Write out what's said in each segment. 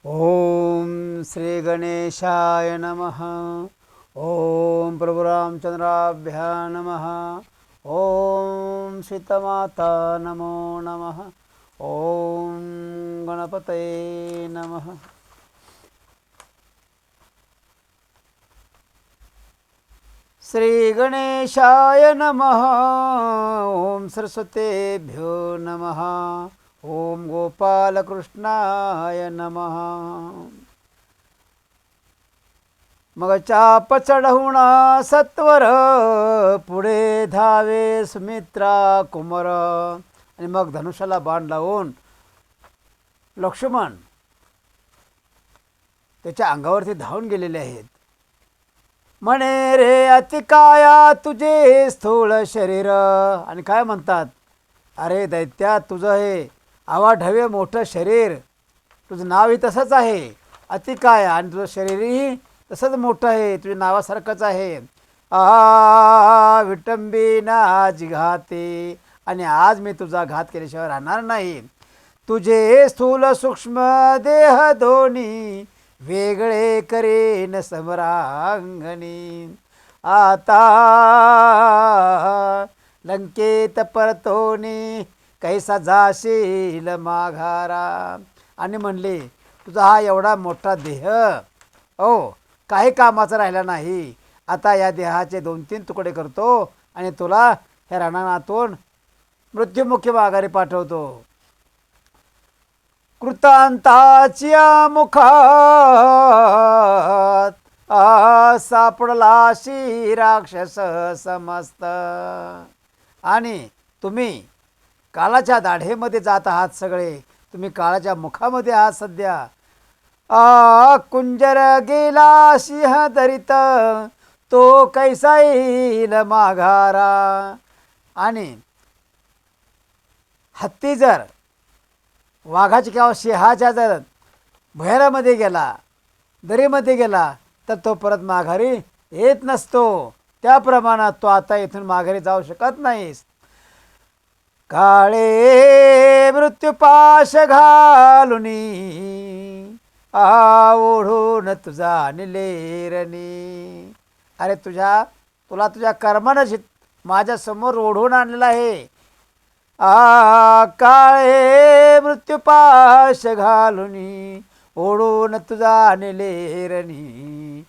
ओम श्री गणेशाय नमः। ओम प्रभु रामचंद्राभ्यां नमः। ओम सीतामाता नमो नमः। ओम गणपतये नमः। श्री गणेशाय नमः। ओम सरस्वतेभ्यो नमः। ओम गोपालकृष्णाय नमः। मग चाप चढवुणा सत्वर, पुढे धावे सुमित्रा कुमार. आणि मग धनुष्याला बाण लावून लक्ष्मण त्याच्या अंगावरती धावून गेलेले आहेत. म्हणे रे अतिकाया तुझे स्थूल शरीर. आणि काय म्हणतात, अरे दैत्या तुझं हे आवाढव्य मोठं शरीर, तुझं नावही तसंच आहे अतिकाया, आणि तुझं शरीरही तसंच मोठं आहे, तुझ्या नावासारखंच आहे. विटंबीना जिघाते. आणि आज मी तुझा घात केल्याशिवाय राहणार नाही. तुझे स्थूल सूक्ष्म देह दोन्ही वेगळे करेन समरांगणी. आता लंकेत परतोनी कैसा जाशील माघारा. आणि म्हणले तुझा हा एवढा मोठा देह काही कामाचा राहिला नाही. आता या देहाचे 2-3 तुकडे करतो आणि तुला ह्या रणांगणातून मृत्युमुखी माघारी पाठवतो. कृतांताच्या मुखात सापडलाशी राक्षस समस्त. आणि तुम्ही काळाच्या दाढेमध्ये जात आहात सगळे, तुम्ही काळाच्या मुखामध्ये आहात सध्या. कुंजर गेला सिंह धरित, तो कैसा येईल माघारा. आणि हत्ती जर वाघाच्या किंवा सिंहाच्या जर भुयारामध्ये गेला, दरीमध्ये गेला, तर तो परत माघारी येत नसतो. त्याप्रमाणात तो आता इथून माघारी जाऊ शकत नाहीस. काळे मृत्युपाश घालुनी ओढून तुझा निलेरणी. अरे तुला तुझ्या कर्मानं माझ्या समोर ओढून आणलेला आहे. काळे मृत्युपाश घालुनी ओढून तुझा निलेरणी.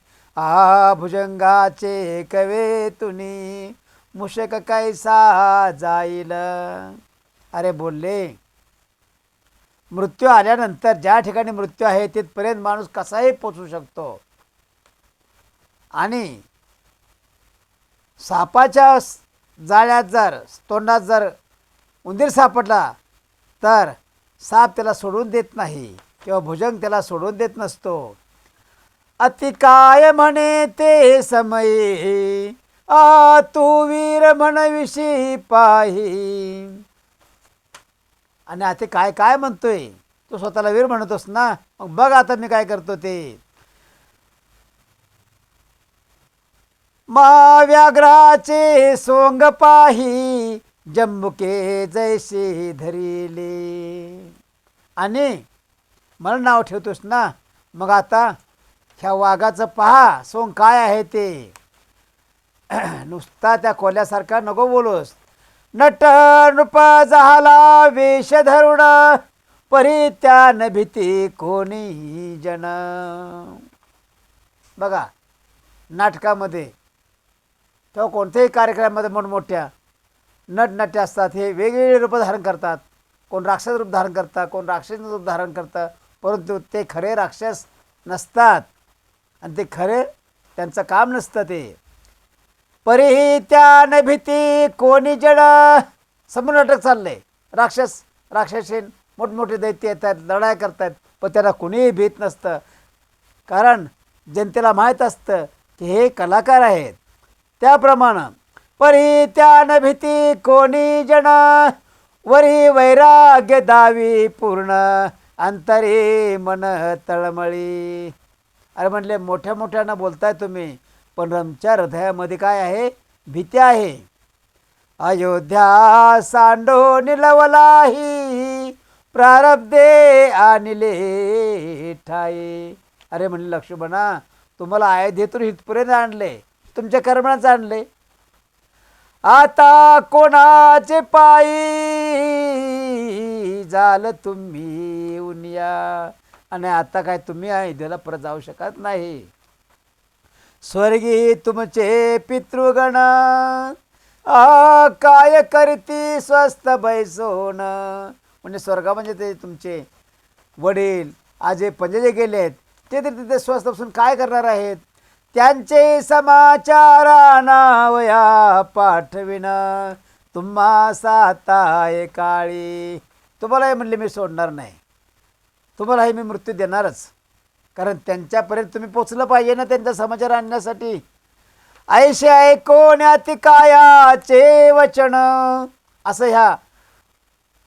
भुजंगाचे कवे तुनी मुशक कैसा जाईल. अरे बोलले मृत्यू आल्यानंतर ज्या ठिकाणी मृत्यू आहे तिथपर्यंत माणूस कसाही पोचू शकतो. आणि सापाच्या जाळ्यात जर तोंडात जर उंदीर सापडला तर साप त्याला सोडून देत नाही किंवा भुजंग त्याला सोडून देत नसतो. अतिकाय म्हणे ते समयी तू वीर म्हणविषयी पाही. आणि आता काय काय म्हणतोय, तू स्वतःला वीर म्हणतोस ना, मग बघ आता मी काय करतो ते. मा व्याघ्राचे सोंग पाही जम्बुके जैसे धरिले. आणि मला नाव ठेवतोस ना, मग आता ह्या वाघाचं पहा सोंग काय आहे ते. नुसता त्या कोल्यासारखा नको बोलोस. नट नृप झाला वेश धरुण, परित्यान भीती कोणी जन. बघा नाटकामध्ये किंवा कोणत्याही कार्यक्रमामध्ये मोठमोठ्या नटनट्या असतात, हे वेगवेगळे रूप धारण करतात. कोण राक्षस रूप धारण करतात, कोण राक्षस रूप धारण करतात, परंतु ते खरे राक्षस नसतात आणि ते खरे त्यांचं काम नसतं. ते परित्यान भीती कोणी जड. समोर नाटक चाललंय, राक्षसीन मोठमोठे दैत्य येतात, लढाई करतात, पण त्याला कोणीही भीत नसतं. कारण जनतेला माहीत असतं की हे कलाकार आहेत. त्याप्रमाणे परित्यान भीती कोणी जण, वरी वैराग्य दावी पूर्ण, अंतरे मन तळमळी. अरे म्हणले मोठ्या मोठ्यानं बोलताय तुम्ही, पण आमच्या हृदयामध्ये काय आहे, भीती आहे. अयोध्या सांडो निलवलाही प्रारब्धे आणले ठाई. अरे म्हणले लक्ष्मणा, तुम्हाला अयोध्येतून इथपर्यंत आणले, तुमच्या कर्माच आणले. आता कोणाचे पायी झालं तुम्ही उनिया. आणि आता काय तुम्ही अयोध्येला परत जाऊ शकत नाही. स्वर्गी तुमचे पितृगण काय करती स्वस्थ बैसोन. म्हणजे स्वर्गा म्हणजे ते तुमचे वडील आजे पंजे गेलेत, ते तर तिथे स्वस्थ बसून काय करणार आहेत. त्यांचे समाचार नावया पाठविन तुम्हा साताय काळी. तुम्हालाही म्हणले मी सोडणार नाही, तुम्हालाही मी मृत्यू देणारच. कारण त्यांच्यापर्यंत तुम्ही पोचलं पाहिजे ना, त्यांचा समाचार आणण्यासाठी. ऐशे ऐकोन अतिकायाचे वचन. असं ह्या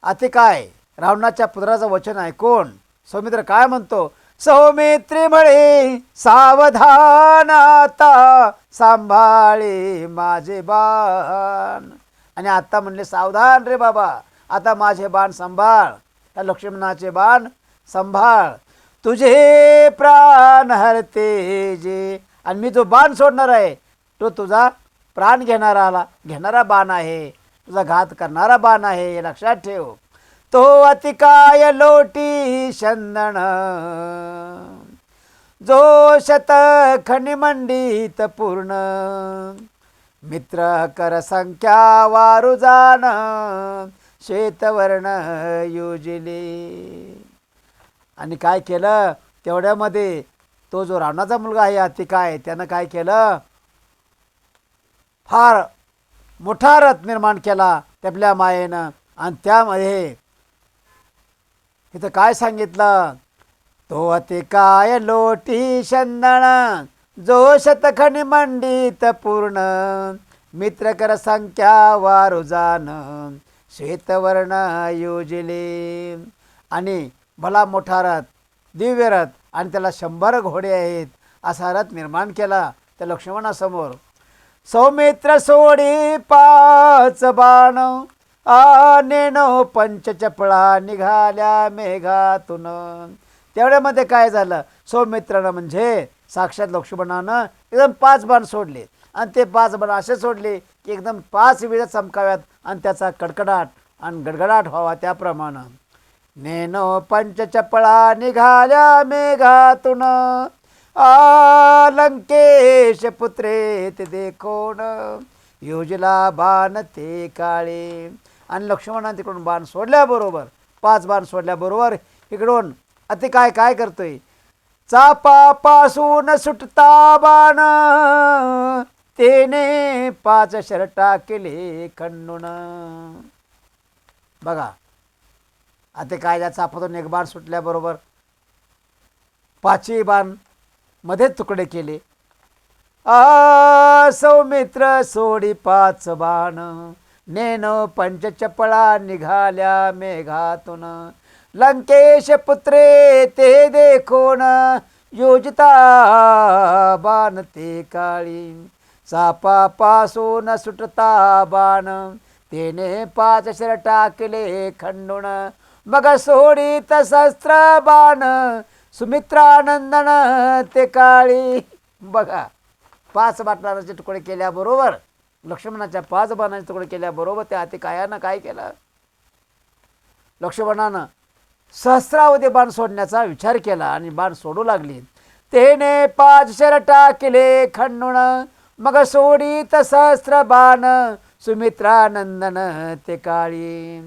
अतिकाय रावणाच्या पुत्राचं वचन ऐकून सौमित्र काय म्हणतो. सौमित्री म्हणे सावधान आता सांभाळे माझे बाण. आणि आता म्हणले सावधान रे बाबा, आता माझे बाण सांभाळ, त्या लक्ष्मणाचे बाण सांभाळ. तुझे प्राण हरते जे. आणि मी जो बाण सोडणार आहे तो तुझा प्राण घेणारा बाण आहे, तुझा घात करणारा बाण आहे, हे लक्षात ठेव. तो अतिकाय लोटी शंदन जो शतखनी मंडित पूर्ण. मित्र कर संख्या वारू जाण श्वेतवर्ण योजिले. आणि काय केलं तेवढ्यामध्ये तो जो रावणाचा मुलगा आहे अतिकाय, त्यानं काय केलं, फार मोठा रथ निर्माण केला आपल्या मायेनं. आणि त्यामध्ये इथं काय सांगितलं, तो अतिकाय लोटी शंदन जो शतखनी मंडित पूर्ण. मित्र कर संख्या वारू जाण श्वेतवर्ण योजिले. आणि भला मोठा रथ, दिव्य रथ, आणि त्याला 100 घोडे आहेत, असा रथ निर्माण केला त्या लक्ष्मणासमोर. सौमित्र सोडी 5 बाण नेनो पंचचपळा निघाल्या मेघातून. तेवढ्यामध्ये काय झालं, सौमित्रानं म्हणजे साक्षात लक्ष्मणानं एकदम 5 बाण सोडले. आणि ते 5 बाण असे सोडले की एकदम 5 वेळा चमकाव्यात आणि त्याचा कडकडाट आणि गडगडाट व्हावा त्याप्रमाणे. नेनो पंचचपळा निघाल्या मेघातून लंकेश पुत्रे ते देखोन योजला बाण ते काळे. आणि लक्ष्मणाने तिकडून बाण सोडल्याबरोबर, 5 बाण सोडल्याबरोबर इकडून अतिकाय काय करतोय, चापापासून सुटता बाण तेने 5 शरटा केले खंडून. बघा अतिकाय त्या चापातून एक बाण सुटल्याबरोबर 5ही बाण मध्ये तुकडे केले. सौमित्र सोडी 5 बाण नेनो पंचचपळा निघाल्या मेघातून. लंकेश पुत्रे ते देखोन योजिता बाण ते काळी. चापापासून सुटता बाण तेने 5 शर टाकले खंडून. मग सोडीत शस्त्र बाण सुमित्रानंदन ते काळी. बघा 5 बाणाचे तुकडे केल्याबरोबर, लक्ष्मणाच्या 5 बाणाचे तुकडे केल्याबरोबर त्या अतिकायानं काय केलं, लक्ष्मणानं सहस्रावधी बाण सोडण्याचा विचार केला आणि बाण सोडू लागली. तेने 5 शर टाकले खंडून. मग सोडीत सहस्र बाण सुमित्रानंदन ते काळी.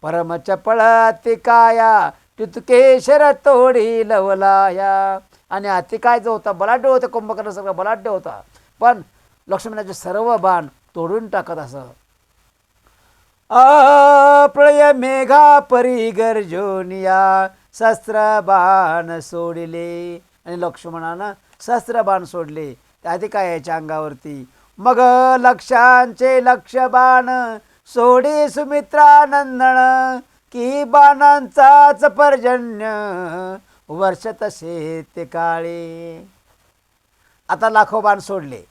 परमचपळ अतिकाया टितुकेशर तोडी लवलाया. आणि अतिकाय जो होता बलाढ्य होता, कुंभकर्ण सगळं बलाढ्य होता, पण लक्ष्मणाचे सर्व बाण तोडून टाकत असं. प्रळय मेघा परी गर्जोनिया शस्त्र बाण सोडले. आणि लक्ष्मणानं शस्त्र बाण सोडले त्या अतिकायाच्या अंगावरती. मग लक्षांचे लक्ष बाण सोडी सुमित्रानंदन की बाणांचाच पर्जन्य वर्ष तसे ते काळे. आता लाखो बाण सोडले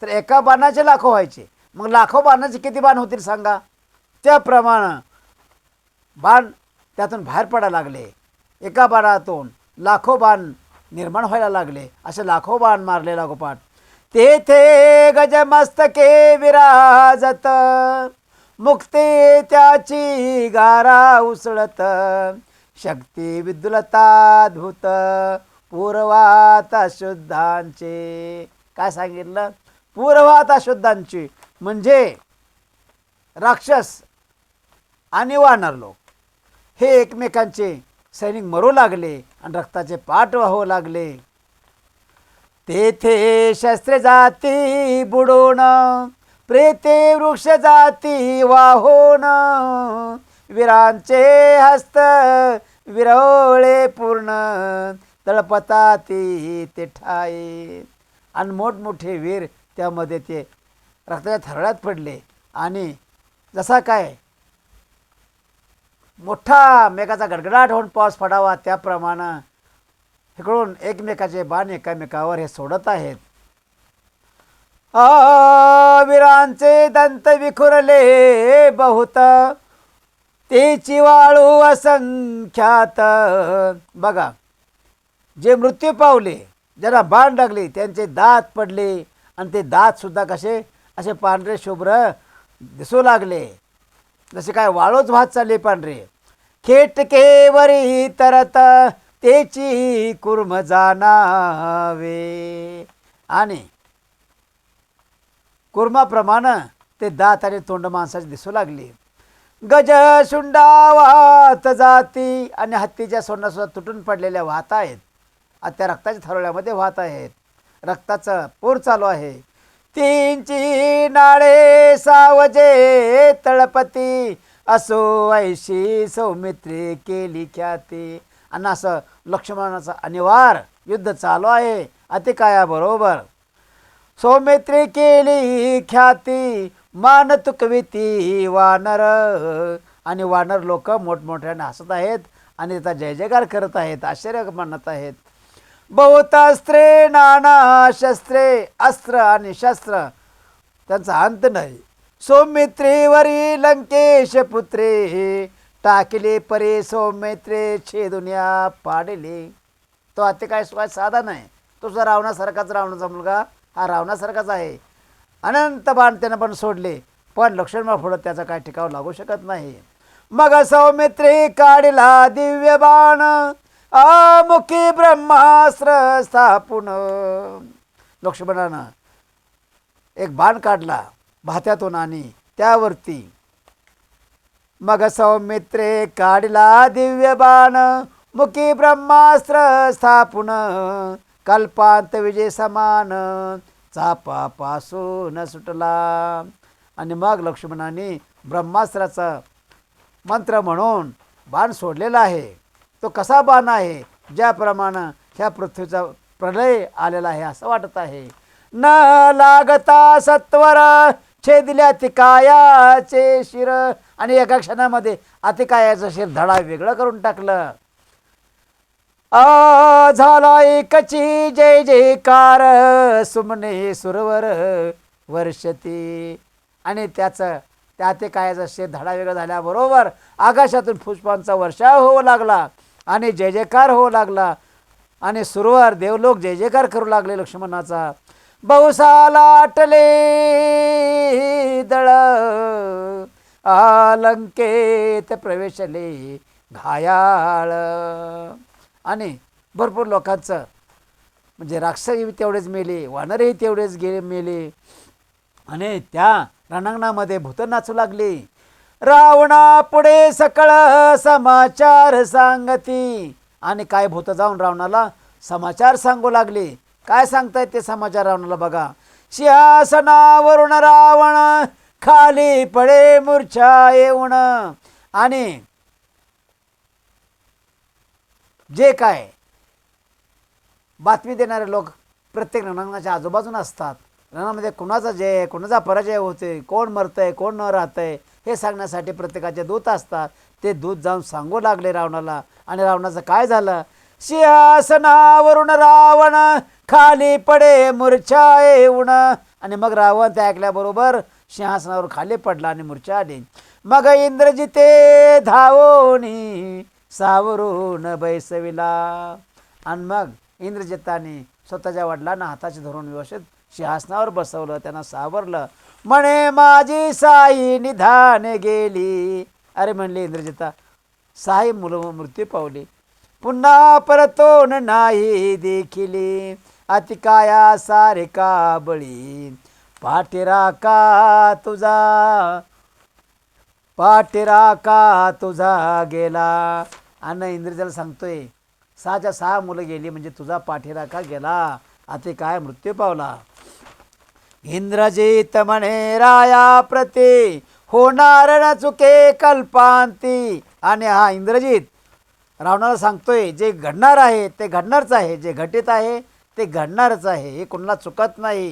तर एका बाणाचे लाखो व्हायचे, मग लाखो बाणाचे किती बाण होतील सांगा. त्याप्रमाणे बाण त्यातून बाहेर पडायला लागले. एका बाणातून लाखो बाण निर्माण व्हायला लागले. असे लाखो बाण मारले लागोपाठ. तेथे गजमस्तके विराजत, मुक्ती त्याची गारा उसळत, शक्ती विद्युलताद्भुत पूर्वात शुद्धांचे. काय सांगितलं? पूर्वात शुद्धांची म्हणजे राक्षस आणि वानर लोक हे एकमेकांचे सैनिक मरू लागले आणि रक्ताचे पाठ वाहू लागले. तेथे शस्त्रे जाती बुडून, प्रेते वृक्ष जाती वाहून, वीरांचे हस्त विरवळे पूर्ण, तळपताती ते ठाई. आणि मोठमोठे वीर त्यामध्ये ते रक्ताच्या थरळ्यात पडले. आणि जसा काय मोठा मेघाचा गडगडाट होऊन पाऊस पडावा त्याप्रमाणे इकडून एकमेकाचे बाण एकामेकावर हे सोडत आहेत. वीरांचे दंत विखुरले बहुत, तेची वाळू असंख्यात. बघा, जे मृत्यू पावले, ज्यांना बाण लागले त्यांचे दात पडले आणि ते दात सुद्धा कसे असे पांढरे शुभ्र दिसू लागले, जसे काय वाळूच वाहत चालले पांढरे. खेटकेवरी तरत तेची कुर्म जाणावे. आणि कुर्माप्रमाणे ते दात आणि तोंड माणसाचे दिसू लागले. गज शुंडावात जाती, आणि हत्तीच्या सोंडा सुद्धा तुटून पडलेल्या वाहत आहेत. आता त्या रक्ताच्या थरोळ्यामध्ये वाहत आहेत. रक्ताचं पूर चालू आहे. तींची नाळे सावजे तळपती, असो ऐशी सौमित्री केली ख्याती. आणि असं लक्ष्मणाचं अनिवार्य युद्ध चालू आहे अतिकायाबरोबर. सौमित्री केली ख्याती, मान तुकविती वानर. आणि वानर लोक मोठमोठ्याने हसत आहेत आणि त्याचा जय जयकार करत आहेत, आश्चर्य मानत आहेत. बहुत अस्त्रे नाना शस्त्रे, अस्त्र आणि शस्त्र त्यांचा अंत नाही. सौमित्रीवरी लंकेश पुत्रे, टाकले परे सौमित्रे छेदुन्या पाडले. तो आता काय साधा नाही, तो सुद्धा रावणासारखाच, रावणाचा मुलगा हा रावणासारखाच आहे. अनंत बाण त्यानं पण सोडले, पण लक्ष्मण पुढं त्याचा काय टिकाव लागू शकत नाही. मग सौमित्री काढला दिव्य बाण, मुखी ब्रह्मास्त्र स्थापून. लक्ष्मणानं एक बाण काढला भात्यातून आणि त्यावरती मग सौमित्रे काढला दिव्य बाण, मुखी ब्रह्मास्त्र स्थापून, कल्पांत विजय समान चापापासून सुटला. आणि मग लक्ष्मणाने ब्रह्मास्त्राचा मंत्र म्हणून बाण सोडलेला आहे. तो कसा बाण आहे? ज्याप्रमाणे ह्या पृथ्वीचा प्रलय आलेला आहे असं वाटत आहे. न लागता सत्वर छेदिले अतिकायाचे शिर. आणि एका क्षणामध्ये अतिकायाचं शिर धडा वेगळं करून टाकलं. झाला एकची जय जयकार, सुमने सुरवर वर्षती. आणि त्याचं त्या अतिकायाचा शिर धडा वेगळा झाल्याबरोबर आकाशातून पुष्पांचा वर्षाव होऊ लागला आणि जय जयकार होऊ लागला. आणि सुरवर देवलोक जय जयकार करू लागले लक्ष्मणाचा. बहुसाला आटले दळ, लंकेत प्रवेशले घायाळ. आणि भरपूर लोकांचं म्हणजे राक्षसही तेवढेच मेले, वानरही तेवढेच मेले. आणि त्या रणांगणामध्ये भूत नाचू लागली. रावणा पुढे सकळ समाचार सांगती. आणि काय भूत जाऊन रावणाला समाचार सांगू लागले. काय सांगतायत ते समाचार रावणाला बघा. सिंहासनावरून रावण खाली पडे मूर्छा येऊन. आणि जे काय बातमी देणारे लोक प्रत्येक रणांगणाच्या आजूबाजूला असतात. रणामध्ये कुणाचा जय कुणाचा पराजय होते, कोण मरतंय कोण न राहतंय हे सांगण्यासाठी प्रत्येकाचे दूत असतात. ते दूत जाऊन सांगू लागले रावणाला. आणि रावणाचं काय झालं? सिंहासनावरून रावण खाली पडे मूर्छा येऊन. आणि मग रावण ते ऐकल्याबरोबर सिंहासनावर खाली पडला आणि मूर्छा आली. मग इंद्रजिते धावोनी सावरून बैसविला. आणि मग इंद्रजिताने स्वतःच्या वडिलांना हाताचे धरून व्यवस्थित सिंहासनावर बसवलं, त्यांना सावरलं. म्हणे माझी साई निधान गेली. अरे म्हणले इंद्रजिता, साई मृत्यू पावली, पुन्हा परतोन नाही देखिली. अतिकाया सारिका बळी, पाठीराका तुझा गेला. आणि इंद्रजाला सांगतोय, 6च्या 6 मुलं गेली म्हणजे तुझा पाठीराखा गेला, अतिकाय मृत्यू पावला. इंद्रजित म्हणे राया प्रती, होणार न चुके कल्पांती. आणि हा इंद्रजित रावणाला सांगतोय, जे घडणार आहे ते घडणारच आहे, जे घटित आहे ते घडणारच आहे, हे कुणाला चुकत नाही.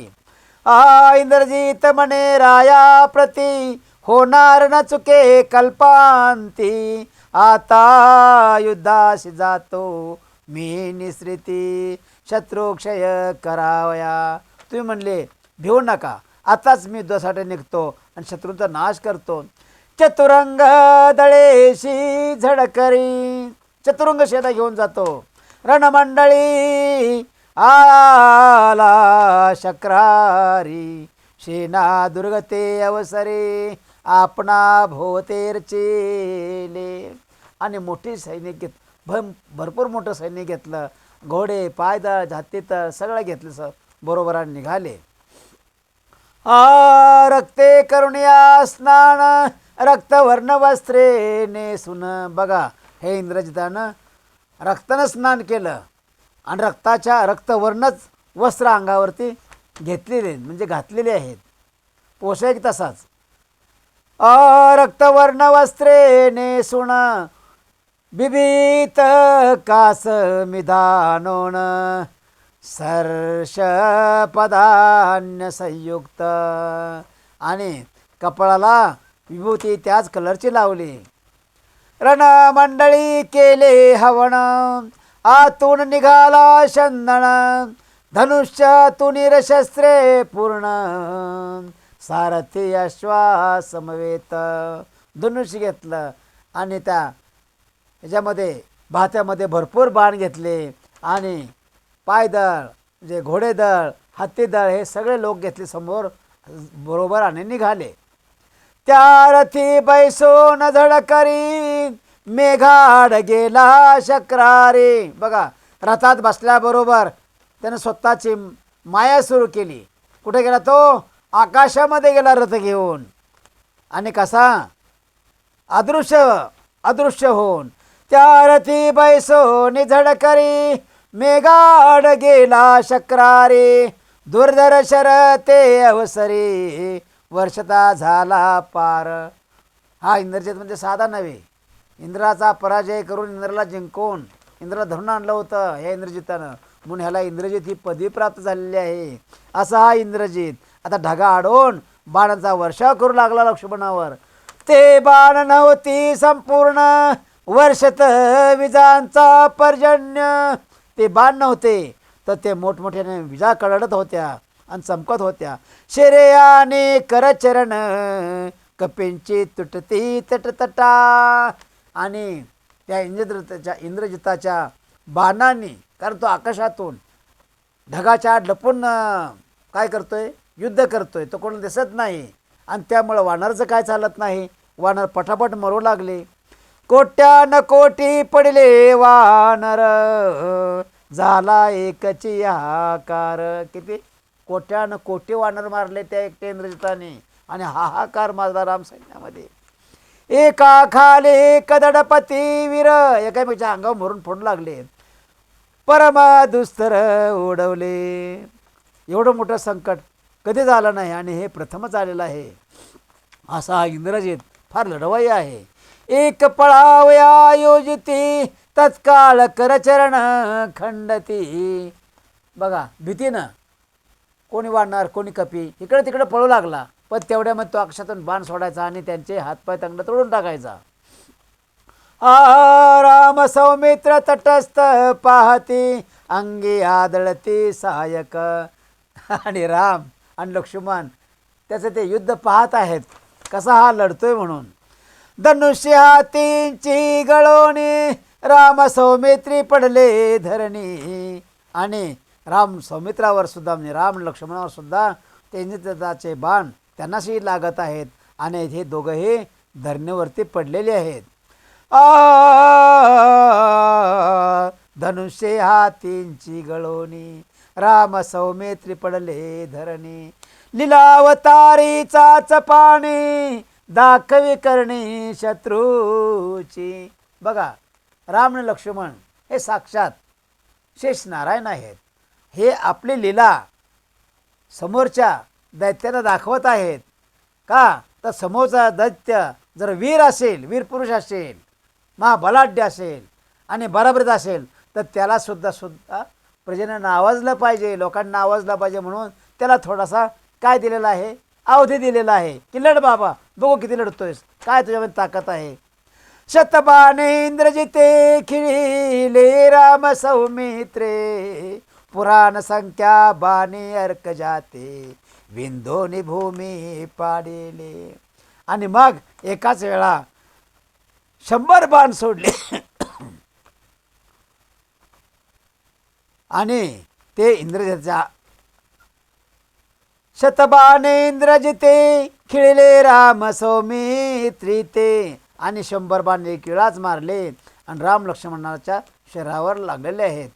इंद्रजित म्हणे राया प्रती, होणार न चुके कल्पांती. आता युद्धाशी जातो मी निसृती, शत्रुक्षय करावया. तुम्ही म्हणले भिवू नका, आताच मी युद्धासाठी निघतो आणि शत्रूंचा नाश करतो. चतुरंग दळेशी झडकरी, चतुरंग शेता घेऊन जातो. रणमंडळी आला शक्रारी, सेना दुर्गते अवसरे, आपणा भोवतेरचेले. आणि मोठी सैनिक भरपूर मोठं सैनिक घेतलं, घोडे पायदळ जातीतळ सगळं घेतलं, बरोबराने निघाले. रक्ते करुणिया स्नान, रक्तवर्ण वस्त्रे नेसून. बघा, हे इंद्रजितानं रक्तानं स्नान केलं आणि रक्तवर्णच वस्त्र अंगावरती घेतलेले म्हणजे घातलेले आहेत, पोशाख तसाच. रक्तवर्ण वस्त्रे नेसून, बिभीत कास मिधानोन, सर्ष पदान्य संयुक्त. आणि कपाळाला विभूती त्याच कलरची लावली. रणमंडळी केले हवण, आतून निघाला चंदन, धनुष्य तुनीर शस्त्रे पूर्ण, सारथी अश्वा समवेत. धनुष्य घेतलं आणि त्या ह्याच्यामध्ये भात्यामध्ये भरपूर बाण घेतले आणि पायदळ म्हणजे घोडेदळ हत्तीदळ हे सगळे लोक घेतले समोर, बरोबर आणि निघाले. त्या रथी बैसून झडकरी, मेघाड गेला शक्रारी. बघा, रथात बसल्याबरोबर त्यानं स्वतःची माया सुरू केली. कुठे गेला तो? आकाशामध्ये गेला रथ घेऊन. आणि कसा? अदृश्य होऊन. त्या रथी बैसून झडकरी, मेघाड गेला शक्रारी, दुर्धर शरते अवसरी, वर्षता झाला पार. हा इंद्रजित म्हणजे साधा नव्हे, इंद्राचा पराजय करून इंद्राला जिंकून इंद्राला धरून आणलं होतं हे इंद्रजितानं, म्हणून ह्याला इंद्रजित ही पदवी प्राप्त झालेली आहे. असा हा इंद्रजित आता ढगा आडून बाणांचा वर्षाव करू लागला लक्ष्मणावर. ते बाण नव्हती संपूर्ण, वर्षत विजांचा पर्जन्य. ते बाण नव्हते तर ते मोठमोठ्याने विजा कडत होत्या आणि चमकत होत्या. शिरेयाने करचरण, कपींची तुटती तटतटा. आणि त्या इंद्रजिताच्या बाणांनी, कारण तो आकाशातून ढगाच्या आड लपून काय करतोय? युद्ध करतोय, तो कोणाला दिसत नाही. आणि त्यामुळं वानरचं काय चालत नाही, वानर पटापट मरू लागले. कोट्यान कोटी पडले वानर, झाला एकची हाहाकार. किती कोट्यान कोटी वानर मारले त्या एकट्या इंद्रजिताने, आणि हाहाकार मारला राम सैन्यामध्ये. एका खाली कदडपती वीर, एकापेक्षा अंगावर मरून फोडू लागले. परम दुस्तर उडवले. एवढं मोठं संकट कधी झालं नाही आणि हे प्रथमच आलेलं आहे. असा हा इंद्रजित फार लढवाई आहे. एक पळावया योजिती, तत्काळ करचरण खंडती. बघा, भीतीनं कोणी वाढणार कोणी कपी इकडे तिकडे पळू लागला, पण तेवढ्यामध्ये तो आकाशातून बाण सोडायचा आणि त्यांचे हातपाय तंगड तोडून टाकायचा. राम सौमित्र तटस्थ पाहती, अंगी आदळती सहायक. आणि राम आणि लक्ष्मण त्याचं ते युद्ध पाहत आहेत, कसा हा लढतोय म्हणून. धनुष्य हातींची गळोनी राम सौमित्री पडले धरणी. आणि राम सौमित्रावर सुद्धा म्हणजे राम लक्ष्मणावर सुद्धा त्यांचे बाण त्यांनाशी लागत आहेत आणि हे दोघंही धरणीवरती पडलेले आहेत. धनुष्य हातींची गळोनी राम सौमित्री पडले धरणी. लीलावतारीचाच पाणी दाखवी करणी शत्रूची. बघा, राम आणि लक्ष्मण हे साक्षात शेष नारायण आहेत. हे आपली लीला समोरच्या दैत्याला दाखवत आहेत. का तर समोरचा दैत्य जर वीर असेल, वीर पुरुष असेल, महाबलाढ्य असेल आणि बराबरीत असेल तर त्याला सुद्धा प्रजेनं नावाजलं पाहिजे, लोकांना नावाजलं पाहिजे. म्हणून त्याला थोडासा काय दिलेला आहे, अवधी दिलेला आहे की लढ बाबा, बघू किती लढतोयस, काय तुझ्यामध्ये ताकद आहे. शतबाणे इंद्रजिते खिळिले राम सौमित्रे पुराण संख्या बाणी अर्क जाते विंधोनी भूमी पाडेले. आणि मग एकाच वेळा 100 बाण सोडले आणि ते इंद्रजितच्या शतबाणे इंद्रजिते खिळले राम सौमित्री ते. आणि 100 बाण एक वेळाच मारले आणि राम लक्ष्मणाच्या शरीरावर लागलेले आहेत.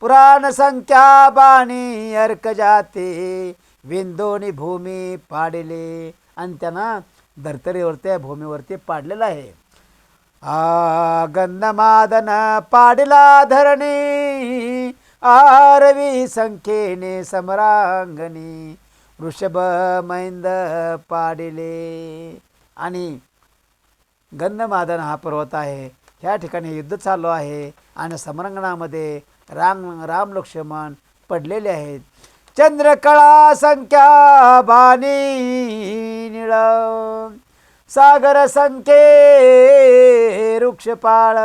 पुराण संख्या बाणी अर्क जाते विंधोनी भूमी पाडले. आणि त्यांना धर्तरीवरती भूमीवरती पाडलेलं आहे. गंधमादन पाडला धरणी आरवी संख्येने समरांगणी वृषभ मैंद पाडिले. आणि गंधमादन हा पर्वत आहे, ह्या ठिकाणी युद्ध चालू आहे आणि समरांगणामध्ये राम लक्ष्मण पडलेले आहेत. चंद्रकळा संख्या बाणी निळ सागर संख्ये वृक्षपाळ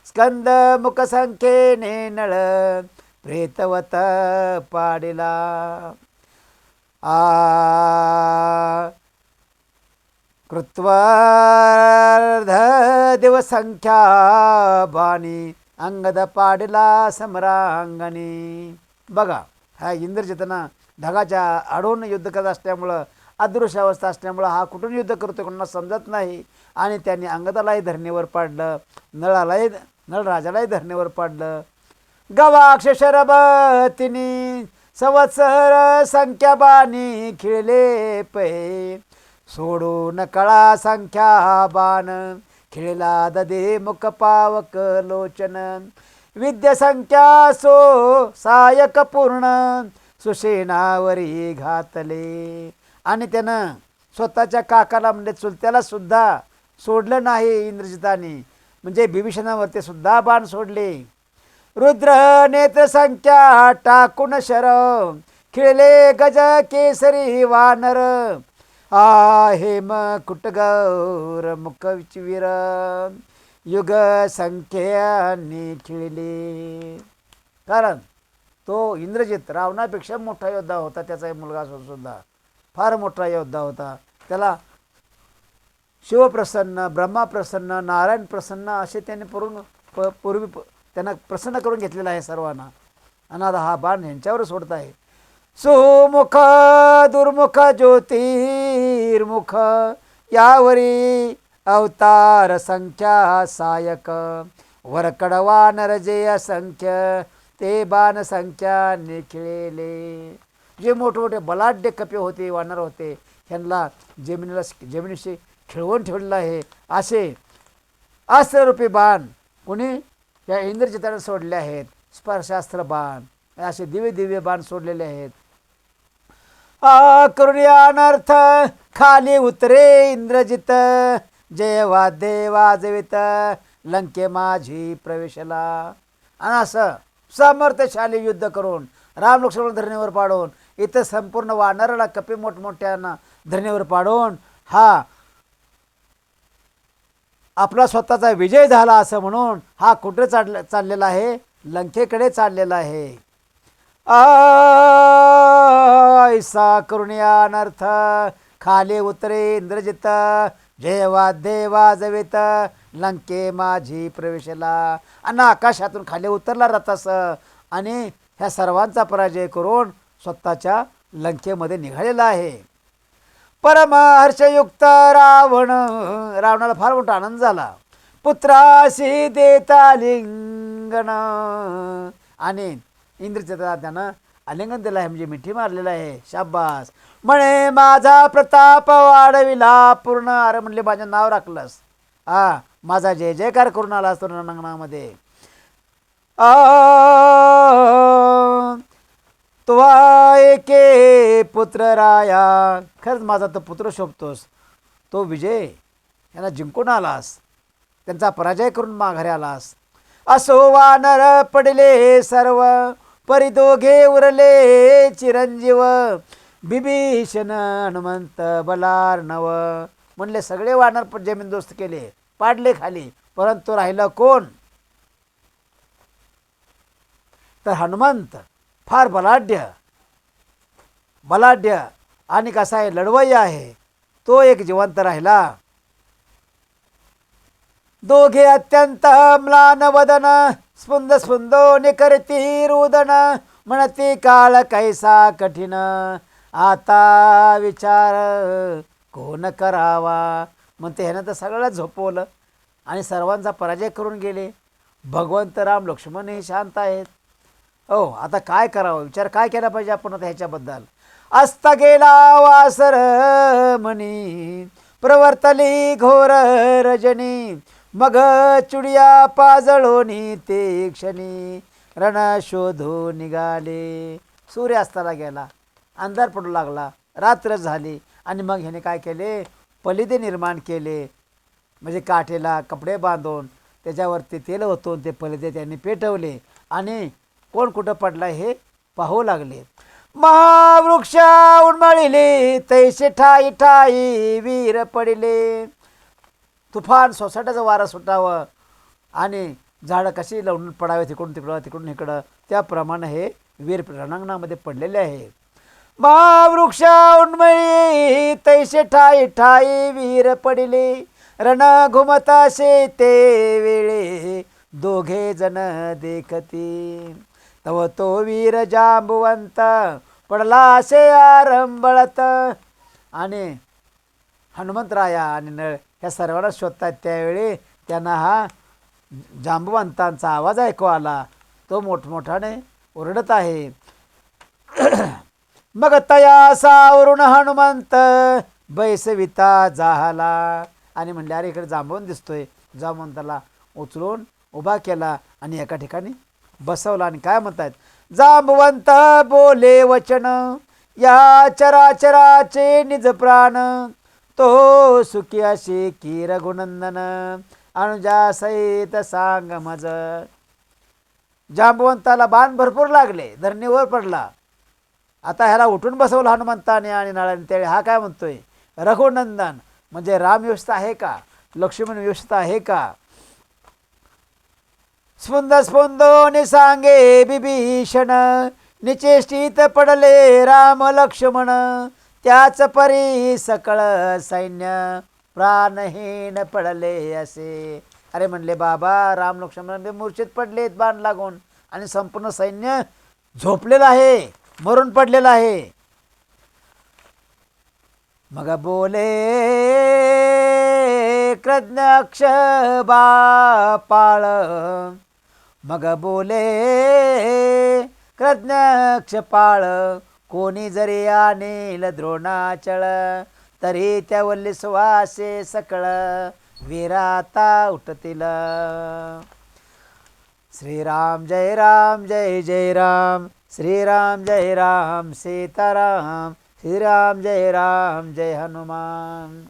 स्कंद मुख संख्येने नळ प्रेतवत पाडिला. कृत्वार्ध दिवसंख्या बाणी अंगद पाडला समरांगणी. बघा, हा इंद्रजितना ढगाच्या आडून युद्ध करत असल्यामुळं, अदृश्य अवस्था असल्यामुळं हा कुठून युद्ध करतो कोणाला समजत नाही. आणि त्यांनी अंगदालाही धरणीवर पाडलं, नळराजालाही धरणीवर पाडलं. गवाक्ष शरभ तिनी संवत्सर संख्या बाणी खिळले पै सोडून कळा संख्या बाण खिळला ददे मुख पावक लोचन विद्या संख्या सो सायक पूर्ण सुसेनावरी घातले. आणि त्यानं स्वतःच्या काकाला म्हणजे चुलत्याला सुद्धा सोडलं नाही इंद्रजिताने, म्हणजे बिभीषणावरती सुद्धा बाण सोडले. रुद्र नेत्र संख्या टाकून शर खिळले गज केसरी वानर हेम कुटगौर मुखवीर युग संख्येने खिळले. कारण तो इंद्रजित रावणापेक्षा मोठा योद्धा होता. त्याचा एक मुलगा सुद्धा फार मोठा योद्धा होता. त्याला शिवप्रसन्न, ब्रह्माप्रसन्न, नारायण प्रसन्न असे त्याने पूर्वी त्यांना प्रसन्न करून घेतलेला आहे सर्वांना. आणि आता हा बाण यांच्यावर सोडत आहे. सुमुख दुर्मुख ज्योतिर्मुख यावरी अवतार संख्या सायक वरकडवा नरजे असंख्य ते बाण संख्या निखिळले. जे मोठमोठे बलाढ्य कपे होते, वानर होते, ह्यांना जमिनीशी खिळवून ठेवलेलं आहे. असे अस्त्ररूपी बाण कोणी या इंद्रजिताने सोडले आहेत. स्पर्शास्त्र बाण असे दिव्य दिव्य बाण सोडलेले आहेत. करुण्यानर्थ खाली उतरे इंद्रजित जय वाद्य वाजवित लंके माझी प्रवेशला. आणि असं सामर्थ्यशाली युद्ध करून राम लक्ष्मण धरणीवर पाडून इथं संपूर्ण वानराला कपी मोठमोठ्यांना धरणीवर पाडून हा आपला स्वतःचा विजय झाला असं म्हणून हा कुठे चाललेला आहे, लंकेकडे चाललेला आहे. ऐसा करुण्यानर्थ खाली उतरे इंद्रजित जेव्हा देवा जवित लंके माझी प्रवेशला. आणि आकाशातून खाली उतरला रथास आणि ह्या सर्वांचा पराजय करून स्वतःच्या लंकेमध्ये निघालेला आहे. परम हर्षयुक्त रावण, रावणाला फार मोठा आनंद झाला. पुत्राशी देता लिंगण, आणि इंद्रचेता त्यानं आलिंगन दिलं आहे, म्हणजे मिठी मारलेलं आहे. शाबास म्हणे माझा प्रताप वाढविला पूर्ण. अरे म्हणले माझं नाव राखलंस, माझा जय जयकार करून आलास तो रणांगणामध्ये. तुवा एके पुत्र राया, खरंच माझा तो पुत्र शोभतोस. तो विजय यांना जिंकून आलास, त्यांचा पराजय करून माघारी आलास. असो वानर पडले सर्व, परी दोघे उरले चिरंजीव. बिभीषण हनुमंत बलार्णव, म्हणले सगळे वानर जमीनदोस्त केले, पाडले खाली, परंतु राहिलं कोण? तर हनुमंत फार बलाढ्य आणि कसा आहे, लढवय्या आहे, तो एक जिवंत राहिला. दोघे अत्यंत म्लान वदन, स्फुंद स्फुंदो निकरती रुदन. म्हणती काळ कैसा कठीण, आता विचार कोण करावा. म्हणते ह्यानं तर सगळं झोपवलं आणि सर्वांचा पराजय करून गेले. भगवंत राम लक्ष्मण हे शांत आहेत. हो, आता काय करावं, विचार काय केला पाहिजे आपण आता ह्याच्याबद्दल. असता गेला वासर म्हणी, प्रवर्तली घोर रजनी. मग चुडिया पाजळोनी ते क्षणी, रण शोधू निघाले. सूर्यास्ताला गेला, अंधार पडू लागला, रात्र झाली. आणि मग ह्याने काय केले, पलिदे निर्माण केले, म्हणजे काठेला कपडे बांधून त्याच्यावरती तेल ओतून ते पलिदे त्यांनी पेटवले आणि कोण कुठं पडला हे पाहू लागले. महावृक्ष उन्मळिले, तैसे ठाई ठाई वीर पडिले. तुफान सोसाट्याचं वारं सुटावं आणि झाडं कशी लावून पडावे, तिकडून तिकडं तिकडून इकडं, त्याप्रमाणे हे वीर रणांगणामध्ये पडलेले आहे. महावृक्ष उन्मळी, तैसे ठाई ठाई वीर पडिले. रण घुमताशे ते वेळे, दोघे जण देखती. तव तो वीर जांबुवंत, पडला असे आरंबळत. आणि हनुमंतराया आणि ह्या सर्वांना शोधतात त्यावेळी त्यांना हा जांबुवंतांचा आवाज ऐकू आला. तो मोठमोठाने ओरडत आहे. मग तया सावरून हनुमंत, बैसविता जाहला. आणि म्हणले अरे इकडे जांबवंत दिसतोय. जांबवंताला उचलून उभा केला आणि एका ठिकाणी बसवला. आणि काय म्हणतात, जांबवंत बोले वचन, या चराचराचे निज प्राण. तो सुखी असे की रघुनंदन, अनुजा सहित सांग मज. जांबवंताला बाण भरपूर लागले, धरणीवर पडला. आता ह्याला उठून बसवलं हनुमंताने आणि नळाने. त्यावेळी हा काय म्हणतोय, रघुनंदन म्हणजे राम व्यवस्थित आहे का, लक्ष्मण व्यवस्थित आहे का. स्फुंद स्फुंदो सांगे बिभीषण, निचेष्टित पडले राम लक्ष्मण. त्याच परी सकळ सैन्य, प्राणहीन पडले असे. अरे म्हणले बाबा, राम लक्ष्मण मूर्छित पडलेत बाण लागून आणि संपूर्ण सैन्य झोपलेलं आहे, मरून पडलेलं आहे. मग बोले कृज्ञक्ष बापाळ, मग बोले कृज्ञक्षपाळ. कोणी जरी आणेल द्रोणाचळ, तरी त्या वल्ली सुवासे सकळ. वीराता उठतील. श्रीराम जय राम जय जय राम, श्रीराम जय राम सीताराम, श्रीराम जय राम जय हनुमान.